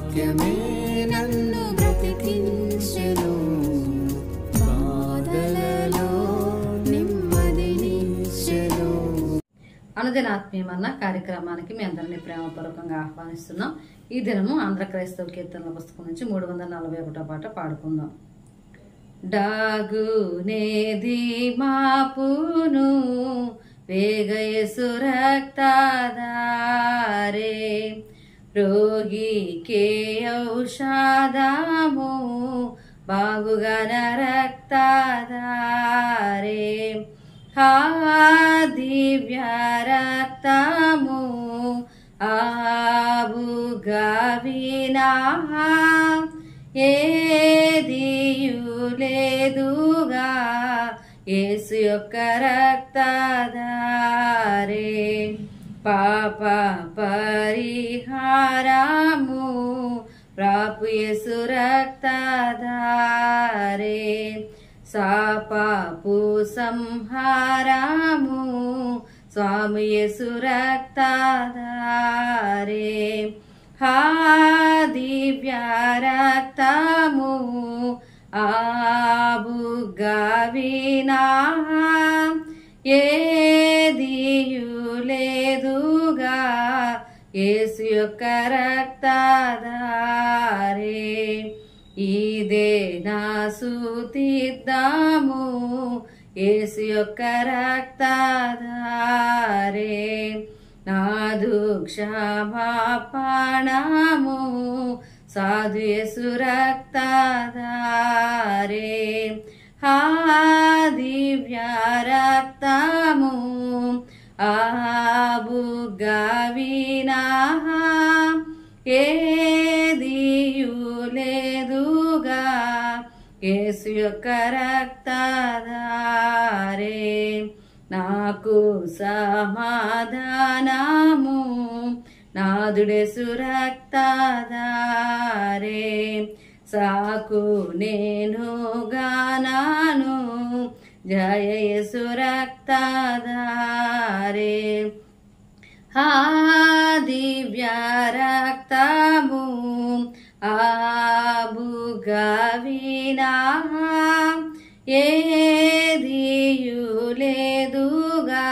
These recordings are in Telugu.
వాక్యమే నన్ను బ్రతికించెను, బాధలలో నెమ్మదినిచ్చెను. అనుదిన ఆత్మీయమన్న కార్యక్రమానికి మీ అందరినీ ప్రేమపూర్వకంగా ఆహ్వానిస్తున్నాం. ఈ దినము ఆంధ్ర క్రైస్తవ కీర్తనల పుస్తకం నుంచి 341 పాట పాడుకుందాం. డాగునేది మాపును వేగయసు రక్తధారే, రోగికే ఔషధము బాగుగన రక్తధారే, హా దివ్య రక్తము ఆబుగవినా ఏదియులేదుగా, యేసు యొక్క రక్తధారే, పాప పరిహారము ప్రాపు యేసు రక్తధారే, సాపాపు సంహారము స్వామి యేసు రక్తధారే, హా దివ్య రక్తము ఆబుగవినా ఏదియులేదుగా, యేసు యొక్క రక్తధారే. ఇదే నా స్తుతిద్దాము యేసు యొక్క రక్తధారే, నాదు క్షమాపణము సాధు యేసు రక్తధారే, హా దివ్య రక్తము ఆబుగవినా ఏదియులేదుగా, యేసు యొక్క రక్తధారే. నాకు సమాధానము నాదుడేసు రక్తధారే, సాకు నేను గానాను జయ యేసు రక్తధారే, హా దివ్య రక్తము ఆబుగవినా ఏదియులేదుగా,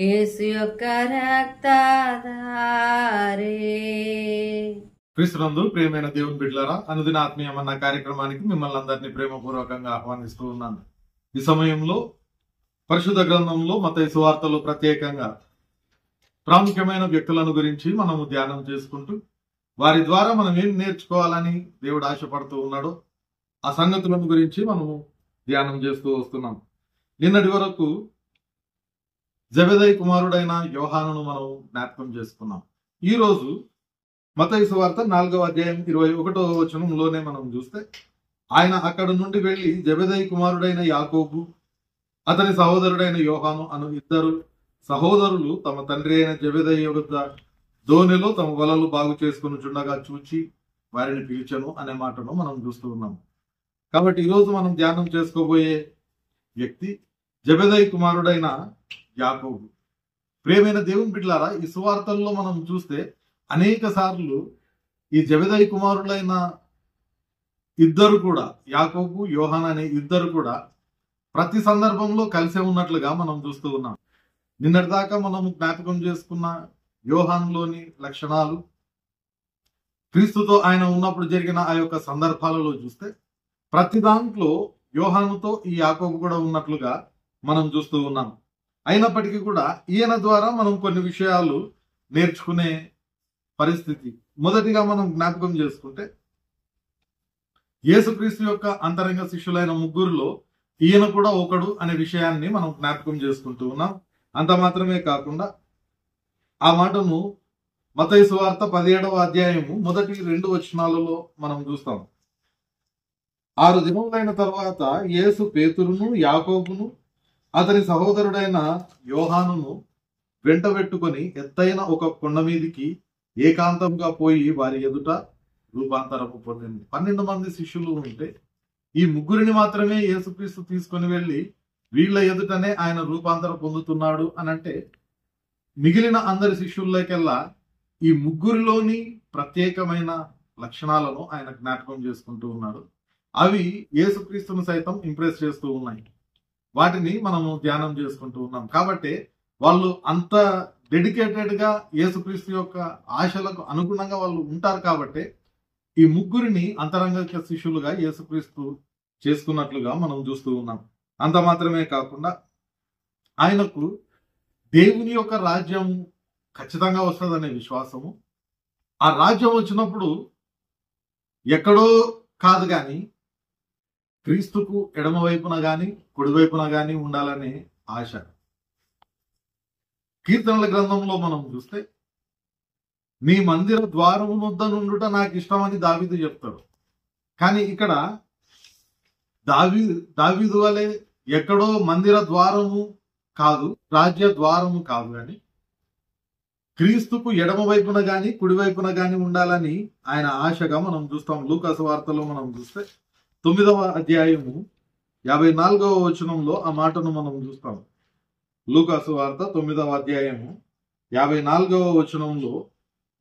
యేసు యొక్క రక్తధారే. క్రీస్తునందు ప్రియమైన దేవుని బిడ్డలారా, అనుదిన ఆత్మీయమన్న కార్యక్రమానికి మిమ్మల్ని అందరినీ ప్రేమపూర్వకంగా ఆహ్వానిస్తూ ఉన్నాను. ఈ సమయంలో పరిశుద్ధ గ్రంథంలో మత్తయి సువార్తలో ప్రత్యేకంగా ప్రాముఖ్యమైన వ్యక్తులను గురించి మనము ధ్యానం చేసుకుంటూ వారి ద్వారా మనం ఏం నేర్చుకోవాలని దేవుడు ఆశపడుతూ ఉన్నాడో ఆ సంగతులను గురించి మనము ధ్యానం చేస్తూ వస్తున్నాం. నిన్నటి వరకు జెబెదయి కుమారుడైన యోహానును మనం జ్ఞాపకం చేసుకున్నాం. ఈ రోజు మత్తయి సువార్త 4వ అధ్యాయం 21వ వచనంలోనే మనం చూస్తే, ఆయన అక్కడ నుండి వెళ్లి జెబెదయి కుమారుడైన యాకోబు అతని సహోదరుడైన యోహాను అను ఇద్దరు సహోదరులు తమ తండ్రి అయిన జెబెదయి వద్ద దోణిలో తమ వలలు బాగు చేసుకుని చుండగా చూచి వారిని పిలిచెను అనే మాటను మనం చూస్తూ ఉన్నాం. కాబట్టి ఈరోజు మనం ధ్యానం చేసుకోబోయే వ్యక్తి జెబెదయి కుమారుడైన యాకోబు. ప్రియమైన దేవుని బిడ్డలారా, ఈ సువార్తల్లో మనం చూస్తే అనేక సార్లు ఈ జెబెదయి కుమారులైన ఇద్దరు కూడా, యాకోబు యోహాను అనే ఇద్దరు కూడా ప్రతి సందర్భంలో కలిసే ఉన్నట్లుగా మనం చూస్తూ ఉన్నాం. నిన్నటిదాకా మనం జ్ఞాపకం చేసుకున్న యోహానులోని లక్షణాలు, క్రీస్తుతో ఆయన ఉన్నప్పుడు జరిగిన ఆ యొక్క సందర్భాలలో చూస్తే ప్రతి దాంట్లో యోహానుతో ఈ యాకోబు కూడా ఉన్నట్లుగా మనం చూస్తూ ఉన్నాం. అయినప్పటికీ కూడా ఈయన ద్వారా మనం కొన్ని విషయాలు నేర్చుకునే పరిస్థితి. మొదటిగా మనం జ్ఞాపకం చేసుకుంటే యేసుక్రీస్తు యొక్క అంతరంగ శిష్యులైన ముగ్గురులో ఈయన కూడా ఒకడు అనే విషయాన్ని మనం జ్ఞాపకం చేసుకుంటూ ఉన్నాం. అంత మాత్రమే కాకుండా ఆ మాటను మత్తయి సువార్త 17వ అధ్యాయము మొదటి 2 వచనాలలో మనం చూస్తాం. 6 దినములైన తర్వాత యేసు పేతురును యాకోబును అతని సహోదరుడైన యోహానును వెంటబెట్టుకొని ఎత్తైన ఒక కొండ మీదికి ఏకాంతంగా పోయి వారి ఎదుట రూపాంతరము పొందింది. 12 మంది శిష్యులు ఉంటే ఈ ముగ్గురిని మాత్రమే యేసుక్రీస్తు తీసుకొని వెళ్ళి వీళ్ళ ఎదుటనే ఆయన రూపాంతరం పొందుతున్నాడు అని అంటే, మిగిలిన అందరి శిష్యుల్లోకెల్లా ఈ ముగ్గురిలోని ప్రత్యేకమైన లక్షణాలను ఆయన జ్ఞాపకం చేసుకుంటూ ఉన్నాడు. అవి యేసుక్రీస్తును సైతం ఇంప్రెస్ చేస్తూ ఉన్నాయి. వాటిని మనము ధ్యానం చేసుకుంటూ ఉన్నాం. కాబట్టి వాళ్ళు అంత డెడికేటెడ్ గా యేసుక్రీస్తు యొక్క ఆశలకు అనుగుణంగా వాళ్ళు ఉంటారు. కాబట్టి ఈ ముగ్గురిని అంతరంగిక శిష్యులుగా యేసుక్రీస్తు చేసుకున్నట్లుగా మనం చూస్తూ ఉన్నాం. అంత మాత్రమే కాకుండా ఆయనకు దేవుని యొక్క రాజ్యం ఖచ్చితంగా వస్తుందనే విశ్వాసము, ఆ రాజ్యం వచ్చినప్పుడు ఎక్కడో కాదు కానీ క్రీస్తుకు ఎడమ వైపున గాని కుడివైపున గాని ఉండాలనే ఆశ. కీర్తనల గ్రంథంలో మనం చూస్తే నీ మందిర ద్వారము వద్ద నుండుట నాకు ఇష్టమని దావీదు చెప్తాడు. కానీ ఇక్కడ దావీదు వలె ఎక్కడో మందిర ద్వారము కాదు, రాజ్య ద్వారము కాదు, కానీ క్రీస్తుకు ఎడమ వైపున గాని కుడివైపున గాని ఉండాలని ఆయన ఆశగా మనం చూస్తాం. లూకాసు వార్తలో మనం చూస్తే 9వ అధ్యాయము 54వ వచనంలో ఆ మాటను మనం చూస్తాం. లూకాసు వార్త 9వ అధ్యాయము 54వ వచనంలో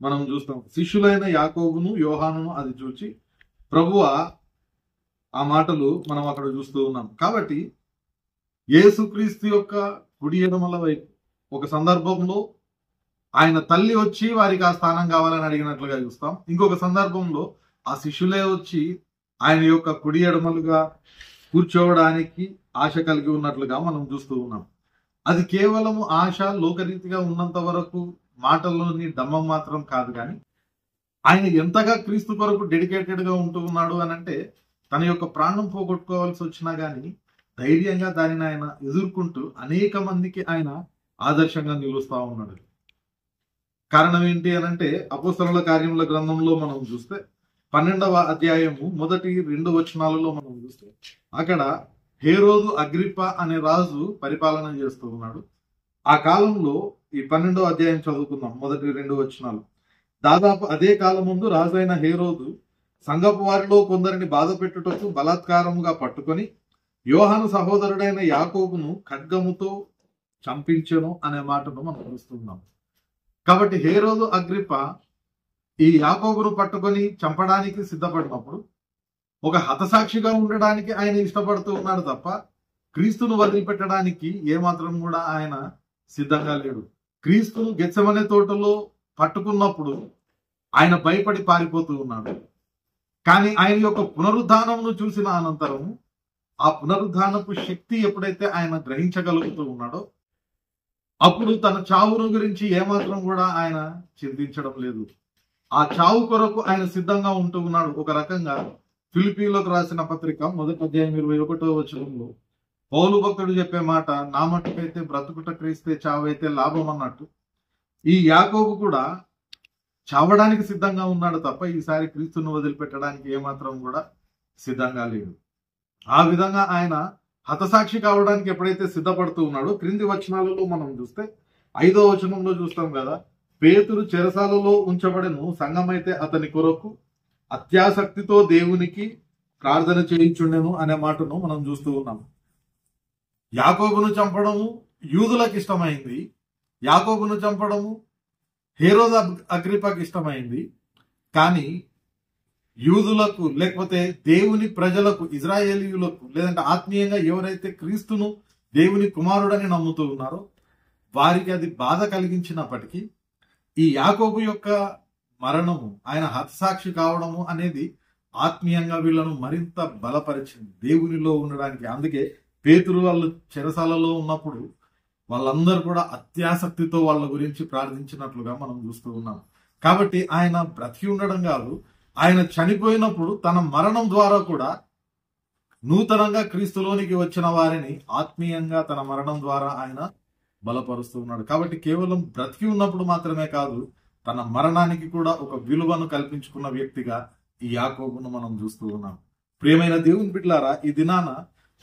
మనం చూస్తాం. శిష్యులైన యాకోబును యోహానును అది చూచి ప్రభువా, ఆ మాటలు మనం అక్కడ చూస్తూ ఉన్నాం. కాబట్టి యేసుక్రీస్తు యొక్క కుడి ఎడమల వైపు ఒక సందర్భంలో ఆయన తల్లి వచ్చి వారికి ఆ స్థానం కావాలని అడిగినట్లుగా చూస్తాం. ఇంకొక సందర్భంలో ఆ శిష్యులే వచ్చి ఆయన యొక్క కుడి ఎడమలుగా కూర్చోవడానికి ఆశ కలిగి ఉన్నట్లుగా మనం చూస్తూ ఉన్నాం. అది కేవలం ఆశ లోకరీతిగా ఉన్నంత వరకు మాటల్లోని దమ్మం మాత్రం కాదు, కానీ ఆయన ఎంతగా క్రీస్తు కొరకు డెడికేటెడ్ గా ఉంటూ ఉన్నాడు అని అంటే తన యొక్క ప్రాణం పోగొట్టుకోవాల్సి వచ్చినా గానీ ధైర్యంగా దానిని ఆయన ఎదుర్కొంటూ అనేక మందికి ఆయన ఆదర్శంగా నిలుస్తా ఉన్నాడు. కారణం ఏంటి అని అంటే అపోస్తలుల కార్యముల గ్రంథంలో మనం చూస్తే 12వ అధ్యాయము 1-2 వచనాలలో మనం చూస్తే అక్కడ హేరోదు అగ్రిప్ప అనే రాజు పరిపాలన చేస్తూ ఉన్నాడు. ఆ కాలంలో ఈ 12వ అధ్యాయం చదువుకుందాం, 1-2 వచనాలు. దాదాపు అదే కాలం ముందు రాజైన హేరోదు సంఘపు వారిలో కొందరిని బాధ పెట్టుటకు బలాత్కారముగా పట్టుకొని యోహాను సహోదరుడైన యాకోబును ఖడ్గముతో చంపించెను అనే మాటను మనం చూస్తున్నాం. కాబట్టి హేరోదు అగ్రిప్ప ఈ యాకోబును పట్టుకొని చంపడానికి సిద్ధపడినప్పుడు ఒక హతసాక్షిగా ఉండడానికి ఆయన ఇష్టపడుతూ ఉన్నాడు తప్ప క్రీస్తును వదిలిపెట్టడానికి ఏమాత్రం కూడా ఆయన సిద్ధంగా లేడు. క్రీస్తును గెత్సెమనే తోటలో పట్టుకున్నప్పుడు ఆయన భయపడి పారిపోతూ ఉన్నాడు. కానీ ఆయన యొక్క పునరుద్ధానమును చూసిన అనంతరం ఆ పునరుద్ధానపు శక్తి ఎప్పుడైతే ఆయన గ్రహించగలుగుతూ ఉన్నాడో అప్పుడు తన చావును గురించి ఏమాత్రం కూడా ఆయన చింతించడం లేదు. ఆ చావు కొరకు ఆయన సిద్ధంగా ఉంటూ ఉన్నాడు. ఒక రకంగా ఫిలిప్పీలోకి రాసిన పత్రిక 1వ అధ్యాయం 21వ వచనంలో పౌలు భక్తుడు చెప్పే మాట, నా మట్టుకైతే బ్రతుకుట క్రీస్తే చావైతే లాభం అన్నట్టు ఈ యాకోబు కూడా చావడానికి సిద్ధంగా ఉన్నాడు తప్ప ఈసారి క్రీస్తును వదిలిపెట్టడానికి ఏమాత్రం కూడా సిద్ధంగా లేడు. ఆ విధంగా ఆయన హతసాక్షి కావడానికి ఎప్పుడైతే సిద్ధపడుతూ ఉన్నాడో క్రింది వచనాలలో మనం చూస్తే 5వ వచనంలో చూస్తాం కదా, పేతురు చెరసాలలో ఉంచబడెను, సంఘమైతే అతని కొరకు అత్యాసక్తితో దేవునికి ప్రార్థన చేయించుండెను అనే మాటను మనం చూస్తూ ఉన్నాం. యాకోబును చంపడము యూదులకు ఇష్టమైంది, యాకోబును చంపడము హేరోదు అగ్రిప్పకి ఇష్టమైంది. కానీ యూదులకు లేకపోతే దేవుని ప్రజలకు, ఇజ్రాయేలీయులకు, లేదంటే ఆత్మీయంగా ఎవరైతే క్రీస్తును దేవుని కుమారుడని నమ్ముతూ ఉన్నారో వారికి అది బాధ కలిగించినప్పటికీ ఈ యాకోబు యొక్క మరణము, ఆయన హతసాక్షి కావడము అనేది ఆత్మీయంగా వీళ్ళను మరింత బలపరిచింది దేవునిలో ఉండడానికి. అందుకే పేతురు వాళ్ళు చెరసాలలో ఉన్నప్పుడు వాళ్ళందరూ కూడా అత్యాసక్తితో వాళ్ళ గురించి ప్రార్థించినట్లుగా మనం చూస్తూ ఉన్నాం. కాబట్టి ఆయన బ్రతికి ఉండడం కాదు, ఆయన చనిపోయినప్పుడు తన మరణం ద్వారా కూడా నూతనంగా క్రీస్తులోనికి వచ్చిన వారిని ఆత్మీయంగా తన మరణం ద్వారా ఆయన బలపరుస్తూ ఉన్నాడు. కాబట్టి కేవలం బ్రతికి ఉన్నప్పుడు మాత్రమే కాదు, తన మరణానికి కూడా ఒక విలువను కల్పించుకున్న వ్యక్తిగా ఈ యాకోబును మనం చూస్తూ ఉన్నాం. ప్రియమైన దేవుని బిడ్డలారా, ఈ దినాన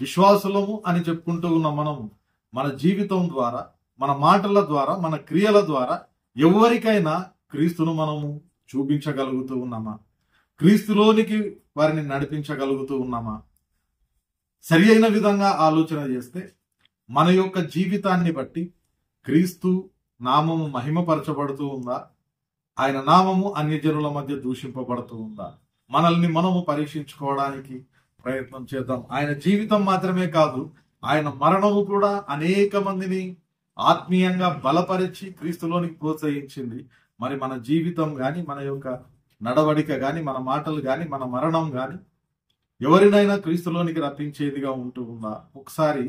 విశ్వాసులము అని చెప్పుకుంటూ ఉన్న మనము మన జీవితం ద్వారా, మన మాటల ద్వారా, మన క్రియల ద్వారా ఎవరికైనా క్రీస్తును మనము చూపించగలుగుతూ ఉన్నామా? క్రీస్తులోనికి వారిని నడిపించగలుగుతూ ఉన్నామా? సరి అయిన విధంగా ఆలోచన చేస్తే మన యొక్క జీవితాన్ని బట్టి క్రీస్తు నామము మహిమపరచబడుతూ ఉందా ఆయన నామము అన్యజనుల మధ్య దూషింపబడుతూ ఉందా? మనల్ని మనము పరీక్షించుకోవడానికి ప్రయత్నం చేద్దాం. ఆయన జీవితం మాత్రమే కాదు, ఆయన మరణము కూడా అనేక మందిని ఆత్మీయంగా బలపరిచి క్రీస్తులోనికి ప్రోత్సహించింది. మరి మన జీవితం గాని, మన యొక్క నడవడిక గాని, మన మాటలు గాని, మన మరణం గాని ఎవరినైనా క్రీస్తులోనికి రప్పించేదిగా ఉంటూ ఉందా? ఒకసారి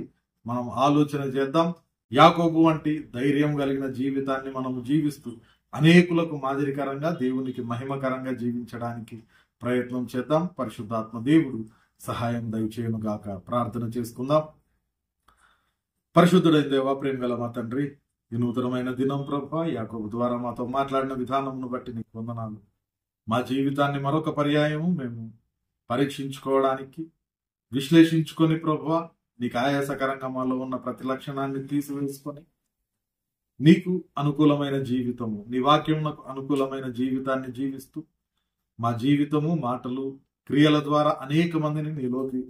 మనం ఆలోచన చేద్దాం. యాకోబు వంటి ధైర్యం కలిగిన జీవితాన్ని మనము జీవిస్తూ అనేకులకు మాదిరికరంగా, దేవునికి మహిమకరంగా జీవించడానికి ప్రయత్నం చేద్దాం. పరిశుద్ధాత్మ దేవుడు సహాయం దయచేయును గాక. ప్రార్థన చేసుకుందాం. పరిశుద్ధుడైన దేవా, ప్రేమ గల మా తండ్రి, ఈ నూతనమైన దినం ప్రభువా, యాకోబు ద్వారా మాతో మాట్లాడిన విధానమును బట్టి నీకు వందనాలు. మా జీవితాన్ని మరొక పర్యాయము మేము పరీక్షించుకోవడానికి, విశ్లేషించుకొని ప్రభువా, నీకు ఆయాసకరంగా మాలో ఉన్న ప్రతి లక్షణాన్ని తీసివేసుకొని నీకు అనుకూలమైన జీవితము, నీ వాక్యమునకు అనుకూలమైన జీవితాన్ని జీవిస్తూ మా జీవితము, మాటలు, క్రియల ద్వారా అనేక మందిని నీలోకి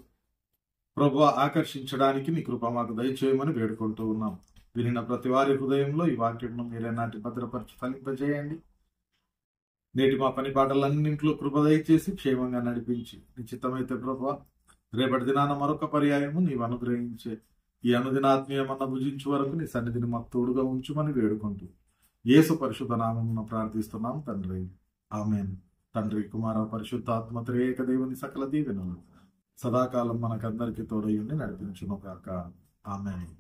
ప్రభువా ఆకర్షించడానికి నీ కృప మాకు దయచేయమని వేడుకుంటూ ఉన్నాం. వినిన ప్రతి వారి హృదయంలో ఈ వాక్యమును మీరే నాటి భద్రపరిచి ఫలింపజేయండి. నేటి మా పని పాటలన్నింటిలో కృప దయచేసి క్షేమంగా నడిపించి, నిశ్చితమైతే ప్రభువా రేపటి దినాన మరొక పర్యాయము నీవు అనుగ్రహించే ఈ అనుదినాత్మీయమన్న భుజించు వరకు నీ సన్నిధిని మాకు తోడుగా ఉంచుమని వేడుకుంటూ యేసు పరిశుద్ధ నామమున ప్రార్థిస్తున్నాం తండ్రి, ఆమేన్. తండ్రి, కుమార, పరిశుద్ధాత్మ త్రియేక దేవుని సకల దీవెనలు సదాకాలం మనకందరికీ తోడయుండి నడిపించును గాక. ఆమేన్.